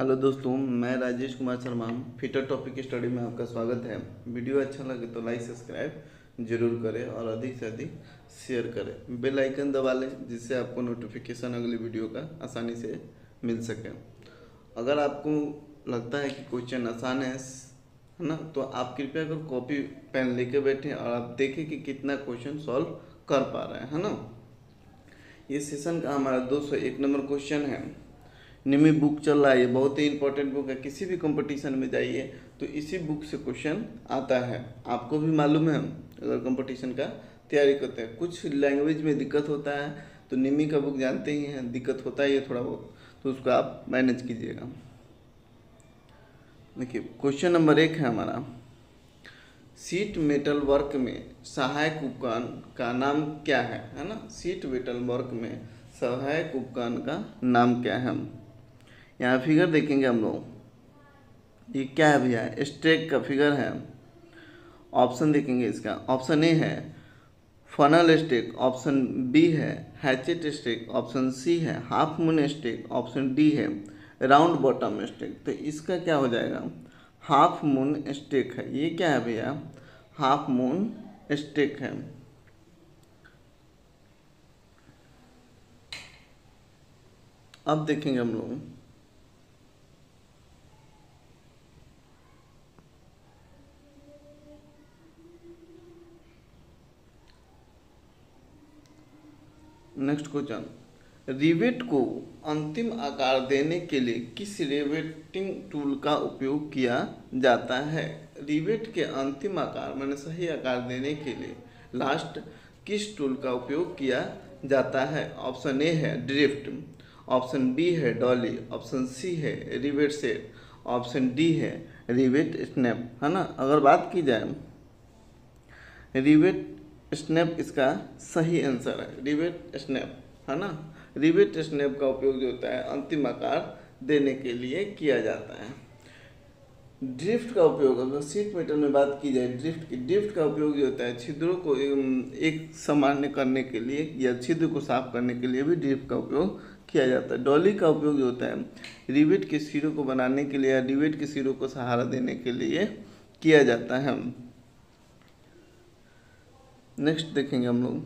Hello दोस्तों, मैं Rajesh Kumar Sharma. Fitter topic study में आपका स्वागत है। वीडियो अच्छा लगे तो लाइक सब्सक्राइब जरूर करें और अधिक से अधिक शेयर करें। बेल आइकन दबा लें जिससे आपको नोटिफिकेशन अगली वीडियो का आसानी से मिल सके। अगर आपको लगता है कि क्वेश्चन आसान है ना, तो आप कृपया कर कॉपी पेन लेके बैठें और आप देखें कि कितना क्वेश्चन सॉल्व कर पा रहे हैं, है ना। ये सेशन का हमारा 201 नंबर क्वेश्चन है। निमी बुक चल रहा है, ये बहुत ही इंपॉर्टेंट बुक है। किसी भी कंपटीशन में जाइए तो इसी बुक से क्वेश्चन आता है। आपको भी मालूम है, अगर कंपटीशन का तैयारी करते हैं कुछ लैंग्वेज में दिक्कत होता है तो निमी का बुक जानते ही हैं, दिक्कत होता ही है थोड़ा बहुत, तो उसको आप मैनेज कीजिएगा। देखिए क्वेश्चन नंबर 1 है हमारा, सीट मेटल वर्क में सहायक उपकरण का नाम क्या है ना। सीट मेटल वर्क में सहायक उपकरण का नाम क्या है। यहाँ फिगर देखेंगे हम लोग, ये क्या है भैया, स्टेक का फिगर है। ऑप्शन देखेंगे इसका, ऑप्शन ए है फनल स्टेक, ऑप्शन बी है हैचेट स्टेक, ऑप्शन सी है half moon stake, option D है राउंड बॉटम स्टेक। तो इसका क्या हो जाएगा, हाफ मून स्टेक है। ये क्या है भैया, हाफ मून स्टेक है। अब देखेंगे हम लोग, नेक्स्ट क्वेश्चन, रिवेट को अंतिम आकार देने के लिए किस रिवेटिंग टूल का उपयोग किया जाता है। रिवेट के अंतिम आकार माने सही आकार देने के लिए लास्ट किस टूल का उपयोग किया जाता है। ऑप्शन ए है ड्रिफ्ट, ऑप्शन बी है डॉली, ऑप्शन सी है रिवेट सेट, ऑप्शन डी है रिवेट स्नैप, है ना। अगर बात की जाए रिवेट स्नैप इसका सही आंसर है, रिवेट स्नैप, है ना। रिवेट स्नैप का उपयोग जो होता है अंतिम आकार देने के लिए किया जाता है। ड्रिफ्ट का उपयोग, अगर सीट मेटल में बात की जाए ड्रिफ्ट का उपयोग जो होता है छिद्रों को एक सामान्य करने के लिए या छिद्र को साफ करने के लिए भी ड्रिफ्ट का उपयोग किया जाता है। डॉली का उपयोग जो होता है रिवेट के सिरों को बनाने के लिए या रिवेट के सिरों को सहारा देने के लिए किया जाता है। नेक्स्ट देखेंगे हम लोग,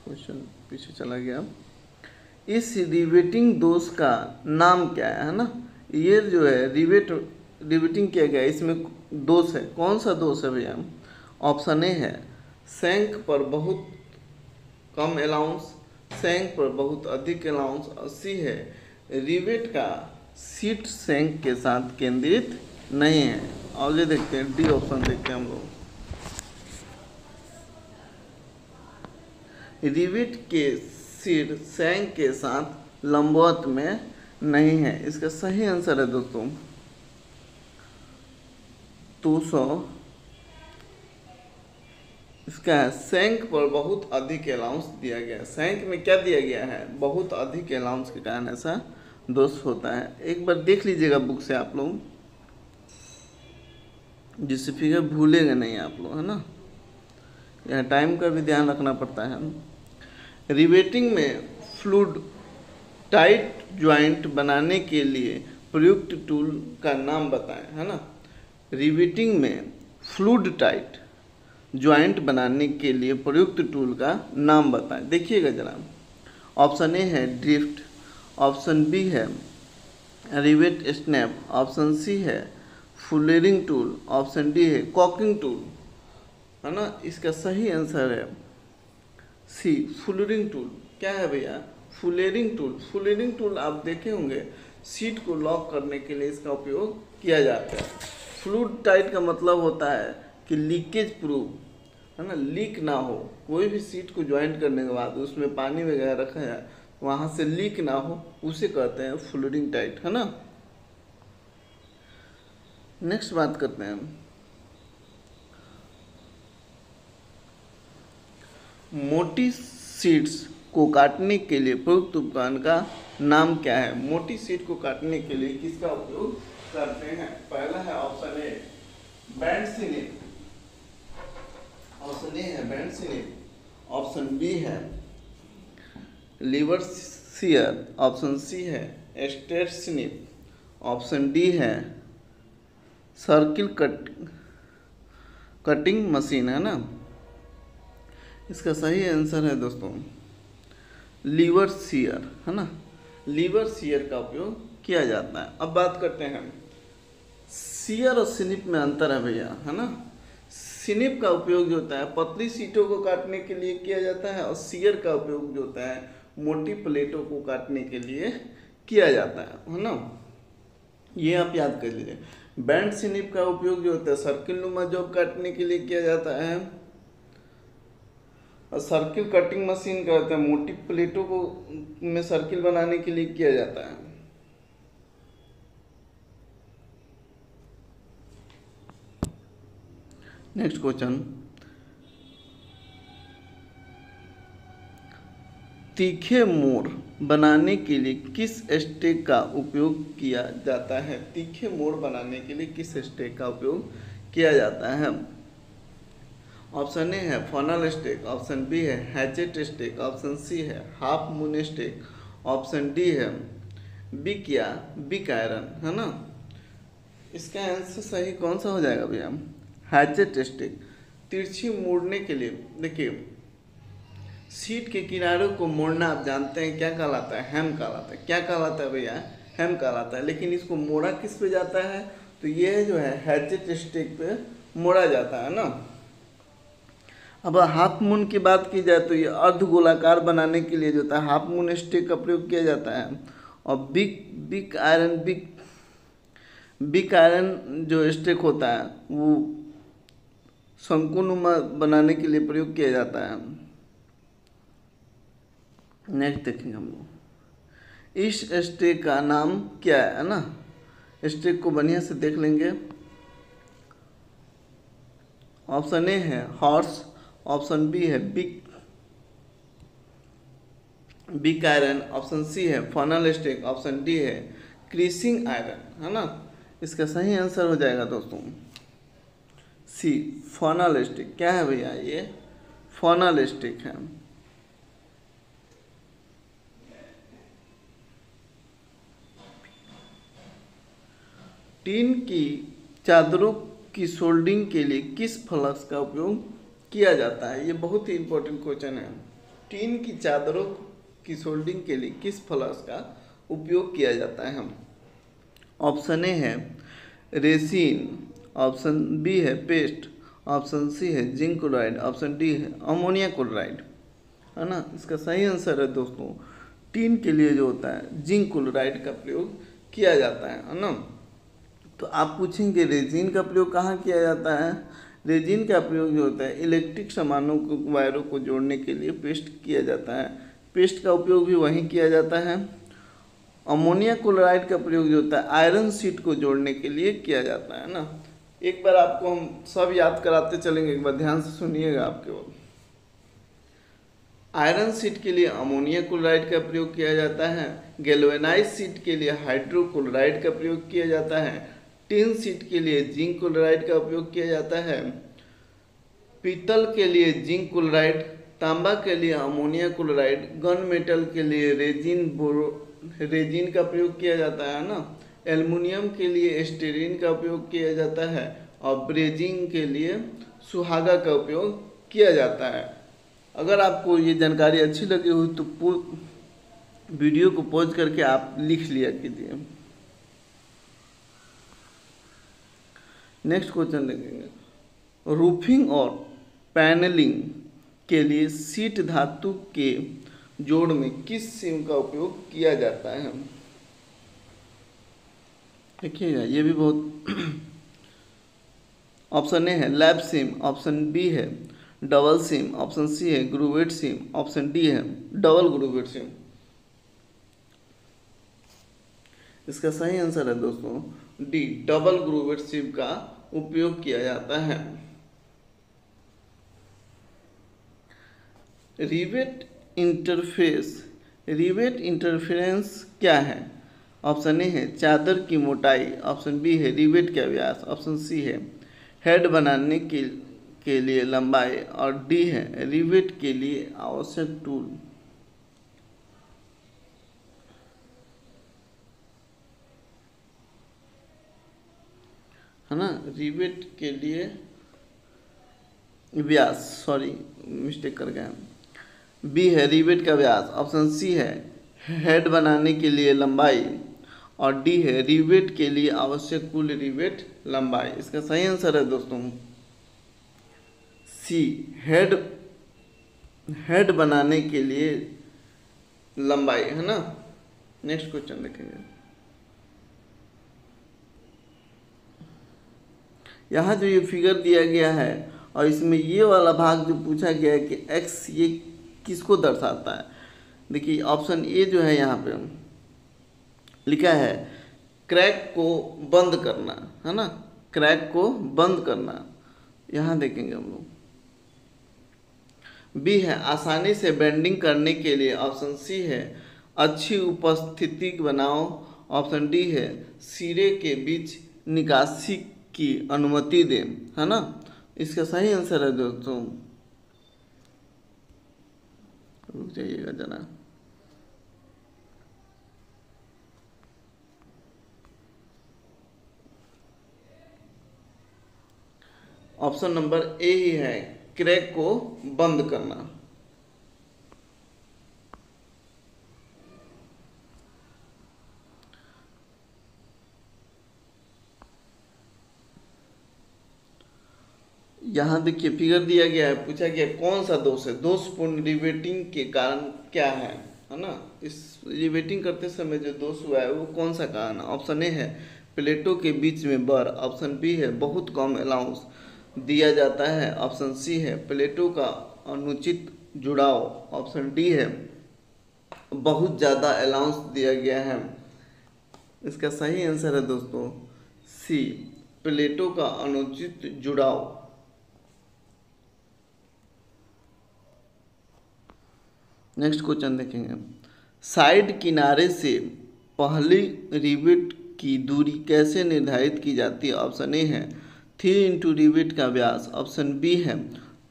क्वेश्चन पीछे चला गया। इस रिवेटिंग दोष का नाम क्या है ना। ये जो है रिवेटिंग किया गया, इसमें दोष है। कौन सा दोष है भैया। ऑप्शन ए है सैंक पर बहुत कम अलाउंस, सैंक पर बहुत अधिक अलाउंस, और सी है रिवेट का सीट सैंक के साथ केंद्रित नहीं है। आगे देखते हैं, डी ऑप्शन देखते हैं हम लोग। रिवेट के सिर सैंक के साथ लंबवत में नहीं है। इसका सही आंसर है दोस्तों 200। इसका है सैंक पर बहुत अधिक अलाउंस दिया गया है। सैंक में क्या दिया गया है, बहुत अधिक अलाउंस के कारण ऐसा दोष होता है। एक बार देख लीजिएगा बुक से आप लोग, जिससे फिगर भूलेंगे नहीं आप लोग, है ना। यह टाइम का भी ध्यान रखना पड़ता है। रिवेटिंग में फ्लूइड टाइट ज्वाइंट बनाने के लिए प्रयुक्त टूल का नाम बताएं, है ना। रिवेटिंग में फ्लूइड टाइट ज्वाइंट बनाने के लिए प्रयुक्त टूल का नाम बताएं। देखिएगा जरा, ऑप्शन ए है ड्रिफ्ट, ऑप्शन बी है रिवेट स्नैप, ऑप्शन सी है फुलेरिंग टूल, ऑप्शन डी है कॉकिंग टूल, है ना। इसका सही आंसर है सी फुलेरिंग टूल। क्या है भैया, फुलेरिंग टूल। फुलेरिंग टूल आप देखे होंगे, सीट को लॉक करने के लिए इसका उपयोग किया जाता है। फ्लूइड टाइट का मतलब होता है कि लीकेज प्रूफ, है ना, लीक ना हो। कोई भी सीट को ज्वाइंट करने के बाद उसमें पानी वगैरह रखा जाए, वहाँ से लीक ना हो, उसे कहते हैं फुलेरिंग टाइट, है ना। नेक्स्ट बात करते हैं, मोटी सीट्स को काटने के लिए प्रयुक्त उपकरण का नाम क्या है। मोटी सीट को काटने के लिए किसका उपयोग करते हैं। पहला है option A band seaming, option A है बैंड स्निप, ऑप्शन बी है लीवर सीयर, ऑप्शन सी है स्टेट स्निप, ऑप्शन डी है सर्किल कटिंग मशीन, है ना। इसका सही आंसर है दोस्तों लीवर सीयर, है ना। लीवर सीयर का उपयोग किया जाता है। अब बात करते हैं सीयर और स्निप में अंतर है भैया, है ना। स्निप का उपयोग जो होता है पतली सीटों को काटने के लिए किया जाता है और सीयर का उपयोग जो होता है मोटी प्लेटों को काटने के लिए किया जाता है ना। ये आप याद कर लीजिए। बैंड स्निप का उपयोग जो होता है सर्किल नुमा जॉब काटने के लिए किया जाता है और सर्किल कटिंग मशीन का होता है मोटी प्लेटों को में सर्किल बनाने के लिए किया जाता है। नेक्स्ट क्वेश्चन, तीखे मोड़ बनाने के लिए किस स्टेक का उपयोग किया जाता है? तीखे मोड़ बनाने के लिए किस स्टेक का उपयोग किया जाता है? ऑप्शन ए है फनल स्टेक, ऑप्शन बी है हैचेट स्टेक, ऑप्शन सी है half moon stake, option D है बिक या बिक आयरन, है ना। इसका आंसर सही कौन सा हो जाएगा भैया? Hatchet stick. तिरछी मोड़ने के लिए देखिए सीट के किनारों को मोड़ना आप जानते हैं क्या कहलाता है? हैम कहलाता है। क्या कहलाता है भैया? हैम कहलाता है। लेकिन इसको मोड़ा किस पे जाता है? तो ये जो है हैचेट स्टिक पे मोड़ा जाता है ना। अब हाफ मून की बात की जाए तो ये अर्ध गोलाकार बनाने के लिए जो होता है हाफ मून स्टिक का प्रयोग किया जाता है। और बिक आयरन जो स्टिक होता है वो शंकुनुमा बनाने के लिए प्रयोग किया जाता है। नेक्स्ट देखेंगे हम लोग इस स्टिक का नाम क्या है ना। स्टिक को बढ़िया से देख लेंगे। ऑप्शन ए है हॉर्स, ऑप्शन बी है बिक आयरन, ऑप्शन सी है फनल स्टिक, ऑप्शन डी है क्रीसिंग आयरन, है ना। इसका सही आंसर हो जाएगा दोस्तों सी फनल स्टिक। क्या है भैया? ये फनल स्टिक है। टीन की चादरों की सोल्डिंग के लिए किस फ्लक्स का उपयोग किया जाता है? ये बहुत ही इंपॉर्टेंट क्वेश्चन है। टीन की चादरों की सोल्डिंग के लिए किस फ्लक्स का उपयोग किया जाता है? ऑप्शन ए है रेसिन, ऑप्शन बी है पेस्ट, ऑप्शन सी है जिंक क्लोराइड, ऑप्शन डी है अमोनिया क्लोराइड, है ना। इसका सही आंसर है दोस्तों टीन के लिए जो होता है जिंक क्लोराइड का प्रयोग किया जाता है ना। तो आप पूछेंगे रेजिन का प्रयोग कहाँ किया जाता है? रेजिन का प्रयोग जो होता है इलेक्ट्रिक सामानों को वायरों को जोड़ने के लिए पेस्ट किया जाता है। पेस्ट का उपयोग भी वहीं किया जाता है। अमोनिया क्लोराइड का प्रयोग जो होता है आयरन शीट को जोड़ने के लिए किया जाता है ना। एक बार आपको हम सब याद कराते चलेंगे, एक बार ध्यान से सुनिएगा आपके वो। आयरन शीट के लिए अमोनिया क्लोराइड का प्रयोग किया जाता है। गैल्वेनाइज शीट के लिए हाइड्रोक्लोराइड का प्रयोग किया जाता है। टिन शीट के लिए जिंक क्लोराइड का उपयोग किया जाता है। पीतल के लिए जिंक क्लोराइड, तांबा के लिए अमोनिया क्लोराइड, गन मेटल के लिए रेजिन का प्रयोग किया जाता है ना। एल्युमिनियम के लिए स्टीरीन का उपयोग किया जाता है और ब्रेजिंग के लिए सुहागा का उपयोग किया जाता है। अगर आपको ये जानकारी अच्छी लगी हुई तो वीडियो को पॉज करके आप लिख लिया कीजिए। नेक्स्ट क्वेश्चन देखेंगे रूफिंग और पैनलिंग के लिए शीट धातु के जोड़ में किस सीम का उपयोग किया जाता है? देखिएगा ये भी बहुत ऑप्शन ए है लैब सीम, ऑप्शन बी है डबल सीम, ऑप्शन सी है ग्रूवेट सीम, ऑप्शन डी है डबल ग्रूवेट सीम। इसका सही आंसर है दोस्तों डी डबल ग्रूवेट सीम का उपयोग किया जाता है। रिवेट इंटरफेरेंस क्या है? ऑप्शन ए है चादर की मोटाई, ऑप्शन बी है रिवेट का व्यास, ऑप्शन सी है हेड बनाने के लिए लंबाई और डी है रिवेट के लिए आवश्यक टूल। है ना, रिवेट के लिए व्यास, सॉरी मिस्टेक कर गए। बी है रिवेट का व्यास, ऑप्शन सी है हेड बनाने के लिए लंबाई और डी है रिवेट के लिए आवश्यक कुल रिवेट लंबाई। इसका सही आंसर है दोस्तों सी, हेड बनाने के लिए लंबाई। है ना, नेक्स्ट क्वेश्चन देखेंगे। यहाँ जो ये फिगर दिया गया है और इसमें ये वाला भाग जो पूछा गया है कि x ये किसको दर्शाता है। देखिए ऑप्शन ए जो है यहाँ पे लिखा है क्रैक को बंद करना। है ना, क्रैक को बंद करना, यहाँ देखेंगे हम लोग। बी है आसानी से बेंडिंग करने के लिए, ऑप्शन सी है अच्छी उपस्थिति बनाओ, ऑप्शन डी है सिरे के बीच निकासी की अनुमति दें। है ना, इसका सही आंसर है दोस्तों, रुक जाइएगा जरा, ऑप्शन नंबर ए ही है क्रैक को बंद करना। यहाँ देखिए फिगर दिया गया है, पूछा गया कौन सा दोष है, दोषपूर्ण रिवेटिंग के कारण क्या है ना। इस रिवेटिंग करते समय जो दोष हुआ है वो कौन सा कारण है। ऑप्शन ए है प्लेटों के बीच में बर, ऑप्शन बी है बहुत कम अलाउंस दिया जाता है, ऑप्शन सी है प्लेटों का अनुचित जुड़ाव, ऑप्शन डी है बहुत ज़्यादा अलाउंस दिया गया है। इसका सही आंसर है दोस्तों सी, प्लेटों का अनुचित जुड़ाव। नेक्स्ट क्वेश्चन देखेंगे। साइड किनारे से पहली रिवेट की दूरी कैसे निर्धारित की जाती है। ऑप्शन ए है 3 इंटू रिवेट का व्यास, ऑप्शन बी है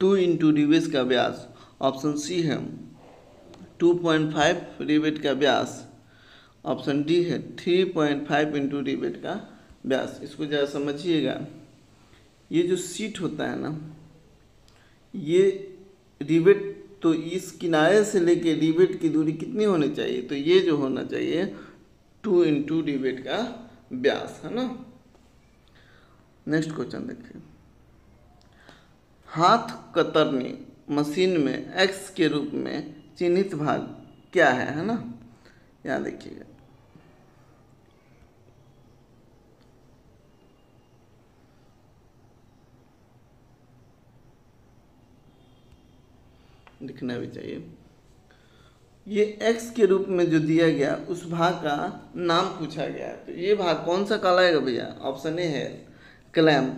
2 इंटू रिवेट का व्यास, ऑप्शन सी है 2.5 रिवेट का व्यास, ऑप्शन डी है 3.5 इंटू रिवेट का व्यास। इसको जरा समझिएगा, ये जो सीट होता है ना, ये रिवेट, तो इस किनारे से लेके रिवेट की दूरी कितनी होनी चाहिए, तो ये जो होना चाहिए 2 इंटू रिवेट का व्यास। है ना, नेक्स्ट क्वेश्चन देखिए। हाथ कतरनी मशीन में एक्स के रूप में चिन्हित भाग क्या है ना, यहाँ देखिएगा। दिखना भी चाहिए। ये x के रूप में जो दिया गया उस भाग का नाम पूछा गया है, तो ये भाग कौन सा कहलाएगा भैया। ऑप्शन ए है क्लैम,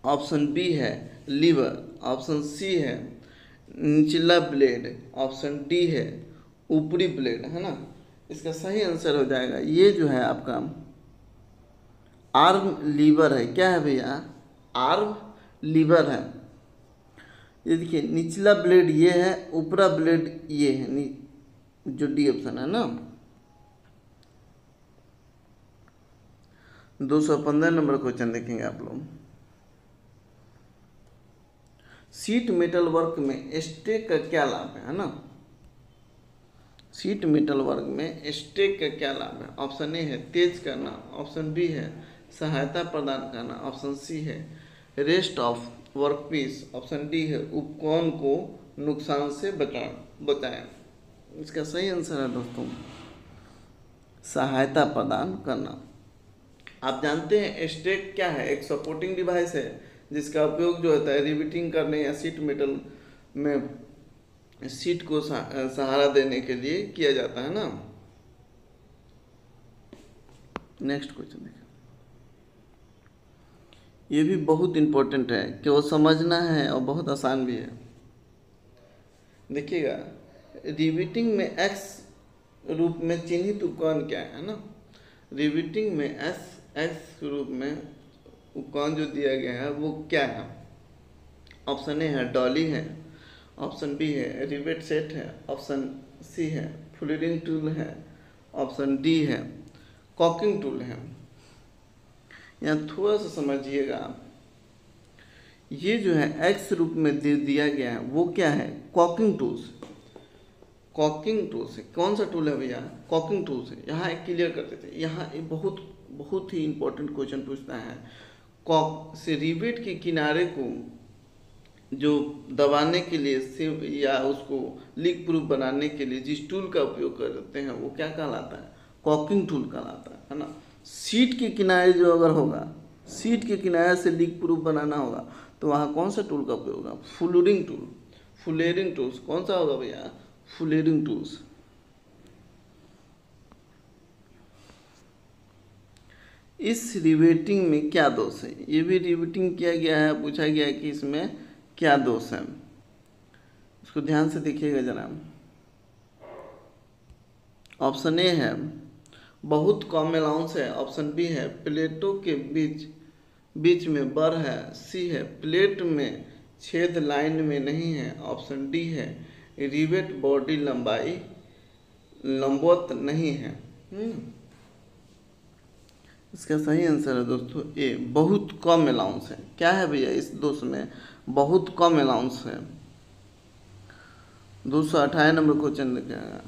ऑप्शन बी है लीवर, ऑप्शन सी है निचला ब्लेड, ऑप्शन डी है ऊपरी ब्लेड। है ना, इसका सही आंसर हो जाएगा ये जो है आपका आर्म लीवर है। क्या है भैया, आर्म लीवर है। ये देखिए निचला ब्लेड ये है, ऊपरा ब्लेड ये है, जो डी ऑप्शन है ना। 215 नंबर क्वेश्चन देखेंगे आप लोग। सीट मेटल वर्क में स्टेक का क्या लाभ है ना। सीट मेटल वर्क में स्टेक का क्या लाभ है। ऑप्शन ए है तेज करना, ऑप्शन बी है सहायता प्रदान करना, ऑप्शन सी है rest of workpiece, option D है उपकरण को नुकसान से बचाएं। इसका सही आंसर है दोस्तों सहायता प्रदान करना। आप जानते हैं स्टेक क्या है, एक सपोर्टिंग डिवाइस है जिसका उपयोग जो होता है रिवेटिंग करने या सीट मेटल में सीट को सहारा देने के लिए किया जाता है ना। नेक्स्ट क्वेश्चन देखिए, ये भी बहुत इंपॉर्टेंट है कि वो समझना है और बहुत आसान भी है। देखिएगा रिवेटिंग में एक्स रूप में चिन्हित उपकरण क्या है ना। रिवेटिंग में एक्स रूप में उपकरण जो दिया गया है वो क्या है। ऑप्शन ए है डॉली है, ऑप्शन बी है रिवेट सेट है, ऑप्शन सी है फ्लूरिंग टूल है, ऑप्शन डी है कॉकिंग टूल है। यहाँ थोड़ा सा समझिएगा आप, ये जो है एक्स रूप में दे दिया गया है वो क्या है, कॉकिंग टूल्स। कॉकिंग टूल्स है, कौन सा टूल है भैया, कॉकिंग टूल्स है। यहाँ एक क्लियर करते थे, यहाँ एक बहुत बहुत ही इंपॉर्टेंट क्वेश्चन पूछता है, कॉक से रिवेट के किनारे को जो दबाने के लिए या उसको लीक प्रूफ बनाने के लिए जिस टूल का उपयोग करते हैं वो क्या कहलाता है, कॉकिंग टूल कहलाता है ना। सीट के किनारे जो अगर होगा, सीट के किनारे से लीक प्रूफ बनाना होगा तो वहाँ कौन सा टूल का उपयोग होगा, फ्लूरिंग टूल। फ्लेयरिंग टूल्स कौन सा होगा भैया, फ्लेयरिंग टूल्स। इस रिवेटिंग में क्या दोष है, ये भी रिवेटिंग किया गया है, पूछा गया है कि इसमें क्या दोष है, उसको ध्यान से देखिएगा जरा। ऑप्शन ए है बहुत कम अलाउंस है, ऑप्शन बी है प्लेटों के बीच में बर है, सी है प्लेट में छेद लाइन में नहीं है, ऑप्शन डी है रिवेट बॉडी लंबवत नहीं है। इसका सही आंसर है दोस्तों ए, बहुत कम अलाउंस है। क्या है भैया इस दोष में, बहुत कम अलाउंस है। 228 नंबर क्वेश्चन लिखेगा,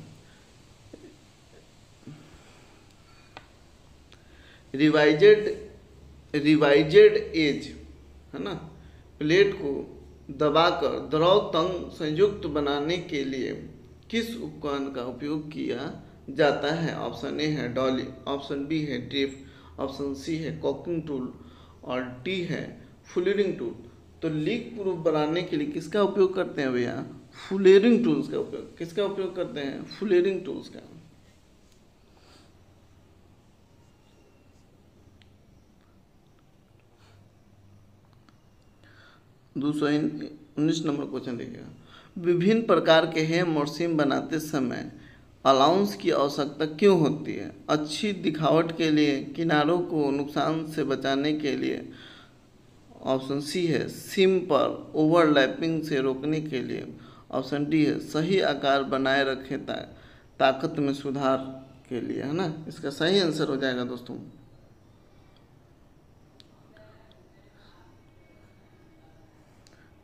रिवाइजेड एज है ना, प्लेट को दबाकर द्रव तंग संयुक्त बनाने के लिए किस उपकरण का उपयोग किया जाता है। ऑप्शन ए है डॉली, ऑप्शन बी है ड्रिफ्ट, ऑप्शन सी है कॉकिंग टूल और डी है फ्लूरिंग टूल। तो लीक प्रूफ बनाने के लिए किसका उपयोग करते हैं भैया, फ्लेयरिंग टूल्स का उपयोग। किसका उपयोग करते हैं, फ्लेयरिंग टूल्स का। दूसरा 19 नंबर क्वेश्चन देखिएगा, विभिन्न प्रकार के हेम और सीम बनाते समय अलाउंस की आवश्यकता क्यों होती है। अच्छी दिखावट के लिए, किनारों को नुकसान से बचाने के लिए, ऑप्शन सी है सीम पर ओवरलैपिंग से रोकने के लिए, ऑप्शन डी है सही आकार बनाए रखे ताकत में सुधार के लिए, है ना। इसका सही आंसर हो जाएगा दोस्तों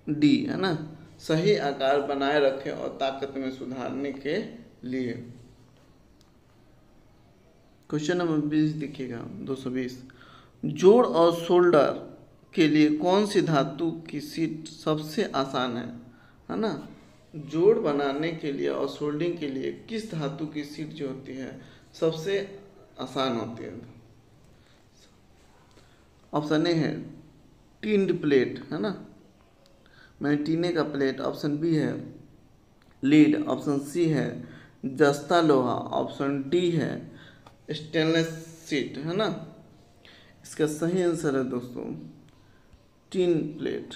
डी, है ना, सही आकार बनाए रखें और ताकत में सुधारने के लिए। क्वेश्चन नंबर 20 देखिएगा 220, जोड़ और शोल्डर के लिए कौन सी धातु की सीट सबसे आसान है ना। जोड़ बनाने के लिए और सोल्डिंग के लिए किस धातु की सीट जो होती है सबसे आसान होती है। ऑप्शन ए है टिन्ड प्लेट, है ना, मैंने टीने का प्लेट, ऑप्शन बी है लीड, ऑप्शन सी है जस्ता लोहा, ऑप्शन डी है स्टेनलेस सीट, है ना। इसका सही आंसर है दोस्तों टिन प्लेट।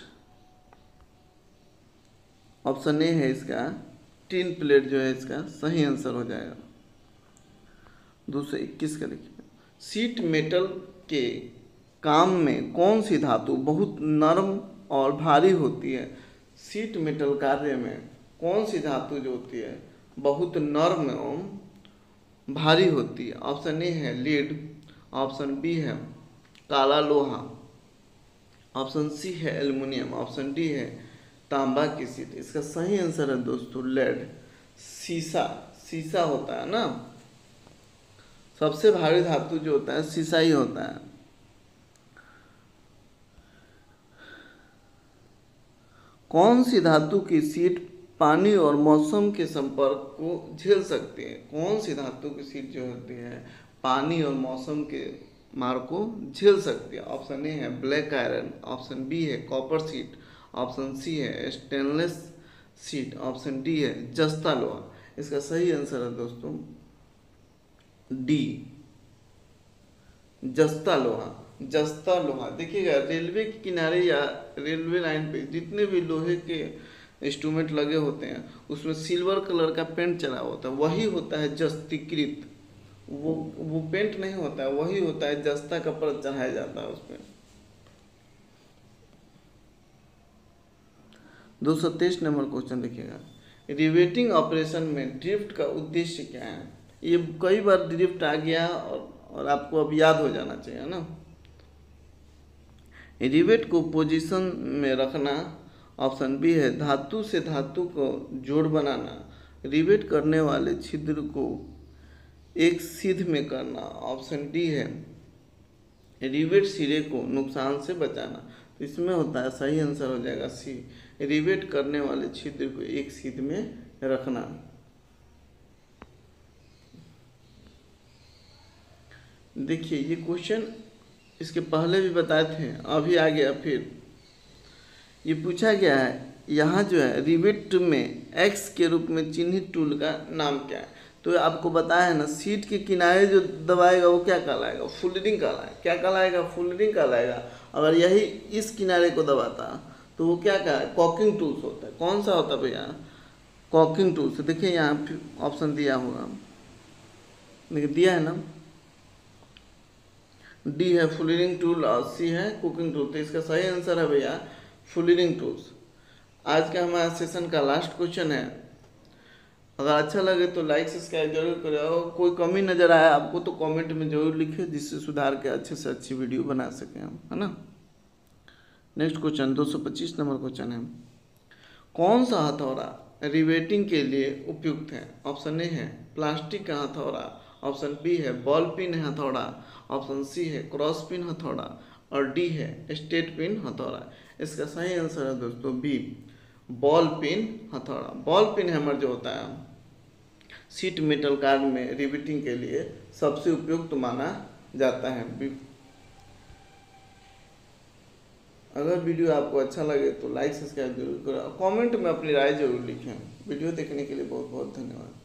ऑप्शन ए है इसका टिन प्लेट जो है इसका सही आंसर हो जाएगा। 221 का देखिए, सीट मेटल के काम में कौन सी धातु बहुत नरम और भारी होती है। सीट मेटल कार्य में कौन सी धातु जो होती है बहुत नरम एवं भारी होती है। ऑप्शन ए है लीड, ऑप्शन बी है काला लोहा, ऑप्शन सी है एल्युमिनियम, ऑप्शन डी है तांबा की सीट। इसका सही आंसर है दोस्तों लेड, शीशा होता है ना, सबसे भारी धातु जो होता है शीशा ही होता है। कौन सी धातु की सीट पानी और मौसम के संपर्क को झेल सकती है। कौन सी धातु की सीट जो होती है पानी और मौसम के मार को झेल सकती है। ऑप्शन ए है ब्लैक आयरन, ऑप्शन बी है कॉपर सीट, ऑप्शन सी है स्टेनलेस सीट, ऑप्शन डी है जस्ता लोहा। इसका सही आंसर है दोस्तों डी जस्ता लोहा। जस्ता लोहा देखिएगा, रेलवे के किनारे या रेलवे लाइन पे जितने भी लोहे के इंस्ट्रूमेंट लगे होते हैं उसमें सिल्वर कलर का पेंट चला होता है, वही होता है जस्तीकृत। वो पेंट नहीं होता है, वही होता है जस्ता का परत चढ़ाया जाता है उस पर। 223 नंबर क्वेश्चन देखिएगा, रिवेटिंग ऑपरेशन में ड्रिफ्ट का उद्देश्य क्या है। ये कई बार ड्रिफ्ट आ गया और आपको अब याद हो जाना चाहिए ना। रिवेट को पोजीशन में रखना, ऑप्शन बी है धातु से धातु को जोड़ बनाना, रिवेट करने वाले छिद्र को एक सीध में करना, ऑप्शन डी है रिवेट सिरे को नुकसान से बचाना। तो इसमें होता है, सही आंसर हो जाएगा सी, रिवेट करने वाले छिद्र को एक सीध में रखना। देखिए ये क्वेश्चन इसके पहले भी बताए थे, अभी आ गया फिर। ये पूछा गया है यहाँ जो है रिवेट में एक्स के रूप में चिन्हित टूल का नाम क्या है। तो आपको बताया है ना, सीट के किनारे जो दबाएगा वो क्या कहलाएगा, फुलरिंग कहलाएगा। क्या कहलाएगा, फुलरिंग कहलाएगा। अगर यही इस किनारे को दबाता तो वो क्या कहा, कॉकिंग टूल्स होता है। कौन सा होता है भैया, कॉकिंग टूल्स। देखिए यहाँ ऑप्शन दिया होगा, देखिए दिया है ना, डी है फुलरिंग टूल और सी है कुकिंग टूल। तो इसका सही आंसर है भैया फुलरिंग टूल्स। आज का हमारा सेशन का लास्ट क्वेश्चन है। अगर अच्छा लगे तो लाइक सब्सक्राइब जरूर करें, और कोई कमी नज़र आए आपको तो कमेंट में जरूर लिखें, जिससे सुधार के अच्छे से अच्छी वीडियो बना सकें हम, है ना। नेक्स्ट क्वेश्चन 225 नंबर क्वेश्चन है, कौन सा हथौड़ा रिवेटिंग के लिए उपयुक्त है। ऑप्शन ए है प्लास्टिक का हथौड़ा, ऑप्शन बी है बॉल पिन हथौड़ा, ऑप्शन सी है क्रॉस पिन हथौड़ा, और डी है स्टेट पिन हथौड़ा। इसका सही आंसर है दोस्तों बी, बॉल पिन हथौड़ा। बॉल पिन हैमर जो होता है सीट मेटल कार में रिवेटिंग के लिए सबसे उपयुक्त माना जाता है। अगर वीडियो आपको अच्छा लगे तो लाइक सब्सक्राइब जरूर करें, कमेंट में अपनी राय जरूर लिखें। वीडियो देखने के लिए बहुत बहुत धन्यवाद।